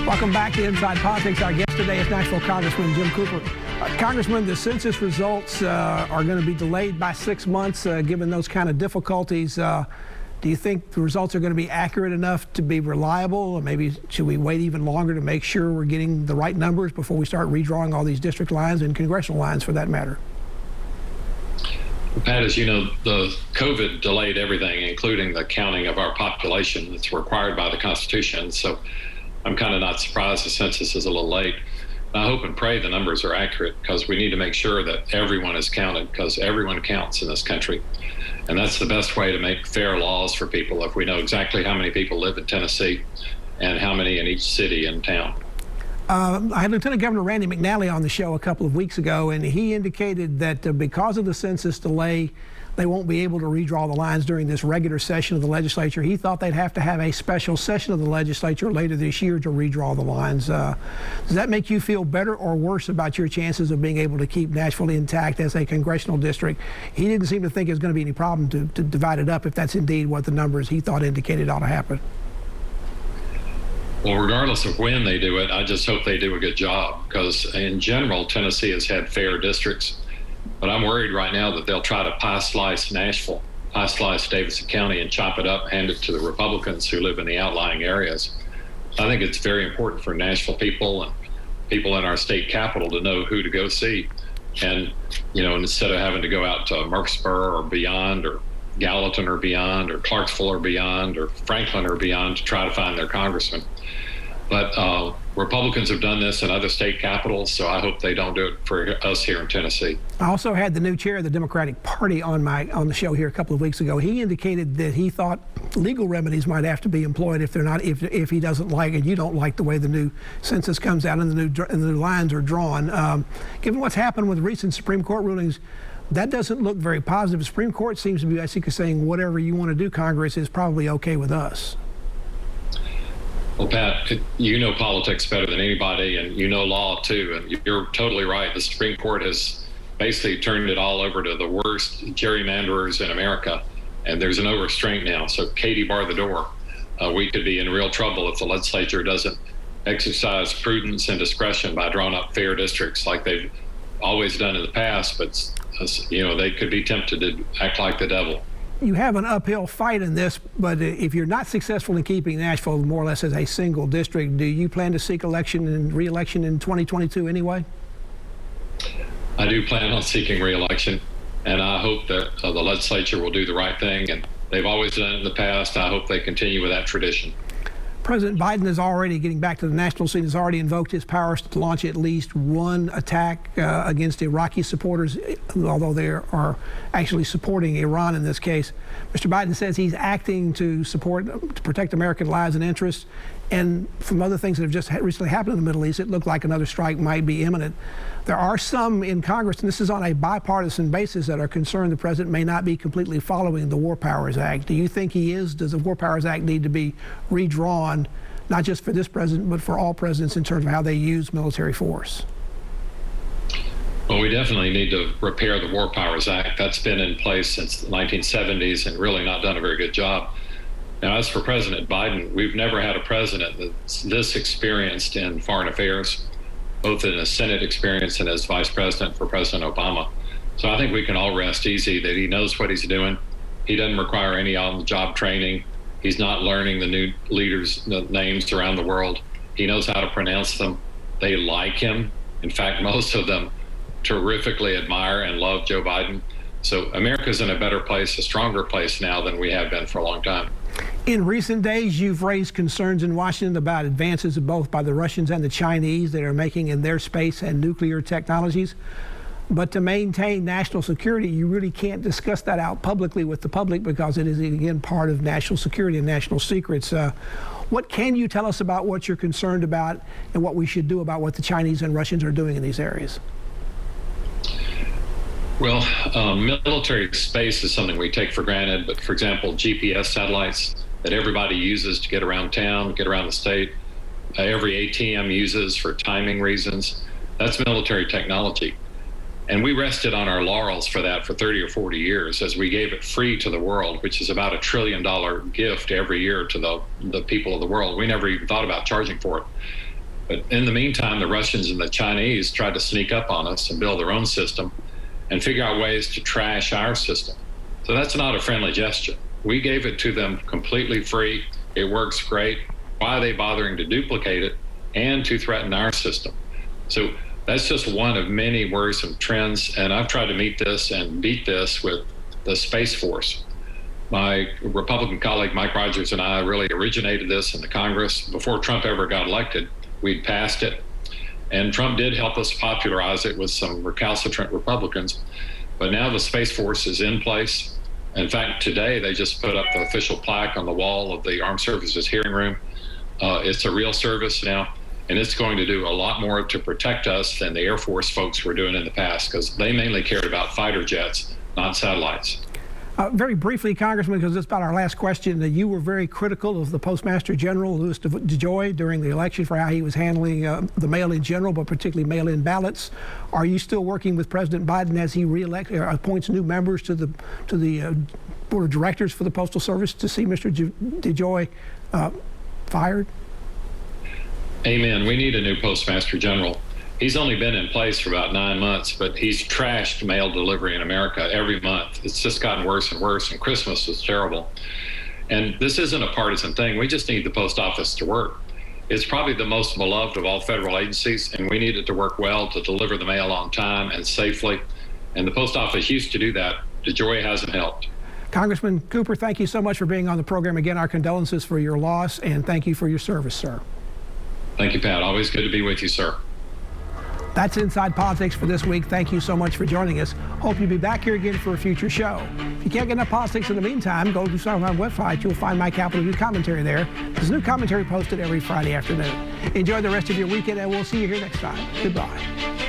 Welcome back to Inside Politics. Our guest today is Nashville Congressman Jim Cooper. Congressman, the census results are going to be delayed by 6 months, given those kind of difficulties. Do you think the results are going to be accurate enough to be reliable, or maybe should we wait even longer to make sure we're getting the right numbers before we start redrawing all these district lines and congressional lines for that matter? Pat, as you know, the COVID delayed everything, including the counting of our population that's required by the Constitution. So I'm kind of not surprised the census is a little late. I hope and pray the numbers are accurate, because we need to make sure that everyone is counted, because everyone counts in this country. And that's the best way to make fair laws for people, if we know exactly how many people live in Tennessee and how many in each city and town. I had Lieutenant Governor Randy McNally on the show a couple of weeks ago, and he indicated that because of the census delay, they won't be able to redraw the lines during this regular session of the legislature. He thought they'd have to have a special session of the legislature later this year to redraw the lines. Does that make you feel better or worse about your chances of being able to keep Nashville intact as a congressional district? He didn't seem to think there's going to be any problem to divide it up if that's indeed what the numbers he thought indicated ought to happen. Well, regardless of when they do it, I just hope they do a good job, because in general, Tennessee has had fair districts. But I'm worried right now that they'll try to pie-slice Nashville, pie-slice Davidson County, and chop it up, hand it to the Republicans who live in the outlying areas. I think it's very important for Nashville people and people in our state capital to know who to go see. And, you know, instead of having to go out to Murfreesboro or beyond, or Gallatin or beyond, or Clarksville or beyond, or Franklin or beyond to try to find their congressman. But Republicans have done this in other state capitals, so I hope they don't do it for us here in Tennessee. I also had the new chair of the Democratic Party on the show here a couple of weeks ago. He indicated that he thought legal remedies might have to be employed if he doesn't like it. You don't like the way the new census comes out and the new lines are drawn. Given what's happened with recent Supreme Court rulings, that doesn't look very positive. The Supreme Court seems to be basically saying whatever you want to do, Congress, is probably okay with us. Well, Pat, you know politics better than anybody, and you know law too, and you're totally right. The Supreme Court has basically turned it all over to the worst gerrymanderers in America, and there's no restraint now. So Katie, bar the door. We could be in real trouble if the legislature doesn't exercise prudence and discretion by drawing up fair districts like they've always done in the past, but you know, they could be tempted to act like the devil. You have an uphill fight in this, but if you're not successful in keeping Nashville more or less as a single district, do you plan to seek election and re-election in 2022 anyway? I do plan on seeking re-election, and I hope that the legislature will do the right thing, and they've always done it in the past. I hope they continue with that tradition. President Biden is already, getting back to the national scene, has already invoked his powers to launch at least one attack against Iraqi supporters, although they are actually supporting Iran in this case. Mr. Biden says he's acting to protect American lives and interests. And from other things that have just recently happened in the Middle East, it looked like another strike might be imminent. There are some in Congress, and this is on a bipartisan basis, that are concerned the president may not be completely following the War Powers Act. Do you think he is? Does the War Powers Act need to be redrawn, not just for this president, but for all presidents in terms of how they use military force? Well, we definitely need to repair the War Powers Act. That's been in place since the 1970s and really not done a very good job. Now, as for President Biden, we've never had a president that's this experienced in foreign affairs, both in his Senate experience and as vice president for President Obama. So I think we can all rest easy that he knows what he's doing. He doesn't require any on-the-job training. He's not learning the new leaders' names around the world. He knows how to pronounce them. They like him. In fact, most of them terrifically admire and love Joe Biden. So America's in a better place, a stronger place now than we have been for a long time. In recent days, you've raised concerns in Washington about advances both by the Russians and the Chinese that are making in their space and nuclear technologies. But to maintain national security, you really can't discuss that out publicly with the public because it is, again, part of national security and national secrets. What can you tell us about what you're concerned about and what we should do about what the Chinese and Russians are doing in these areas? Well, military space is something we take for granted, but for example, GPS satellites that everybody uses to get around town, get around the state, every ATM uses for timing reasons, that's military technology. And we rested on our laurels for that for 30 or 40 years as we gave it free to the world, which is about $1 trillion gift every year to the people of the world. We never even thought about charging for it. But in the meantime, the Russians and the Chinese tried to sneak up on us and build their own system and figure out ways to trash our system. So that's not a friendly gesture. We gave it to them completely free. It works great. Why are they bothering to duplicate it and to threaten our system? So that's just one of many worrisome trends. And I've tried to meet this and beat this with the Space Force. My Republican colleague, Mike Rogers, and I really originated this in the Congress. Before Trump ever got elected, we'd passed it. And Trump did help us popularize it with some recalcitrant Republicans. But now the Space Force is in place. In fact, today they just put up the official plaque on the wall of the Armed Services hearing room. It's a real service now, and it's going to do a lot more to protect us than the Air Force folks were doing in the past, because they mainly cared about fighter jets, not satellites. Very briefly, Congressman, because it's about our last question, you were very critical of the Postmaster General, Louis DeJoy, during the election for how he was handling the mail-in general, but particularly mail-in ballots. Are you still working with President Biden as he appoints new members to the board of directors for the Postal Service to see Mr. DeJoy fired? Amen. We need a new Postmaster General. He's only been in place for about 9 months, but he's trashed mail delivery in America every month. It's just gotten worse and worse, and Christmas was terrible. And this isn't a partisan thing. We just need the post office to work. It's probably the most beloved of all federal agencies, and we need it to work well to deliver the mail on time and safely. And the post office used to do that. DeJoy hasn't helped. Congressman Cooper, thank you so much for being on the program. Again, our condolences for your loss, and thank you for your service, sir. Thank you, Pat. Always good to be with you, sir. That's Inside Politics for this week. Thank you so much for joining us. Hope you'll be back here again for a future show. If you can't get enough politics in the meantime, go to our website. You'll find my Capitol News commentary there. There's new commentary posted every Friday afternoon. Enjoy the rest of your weekend, and we'll see you here next time. Goodbye.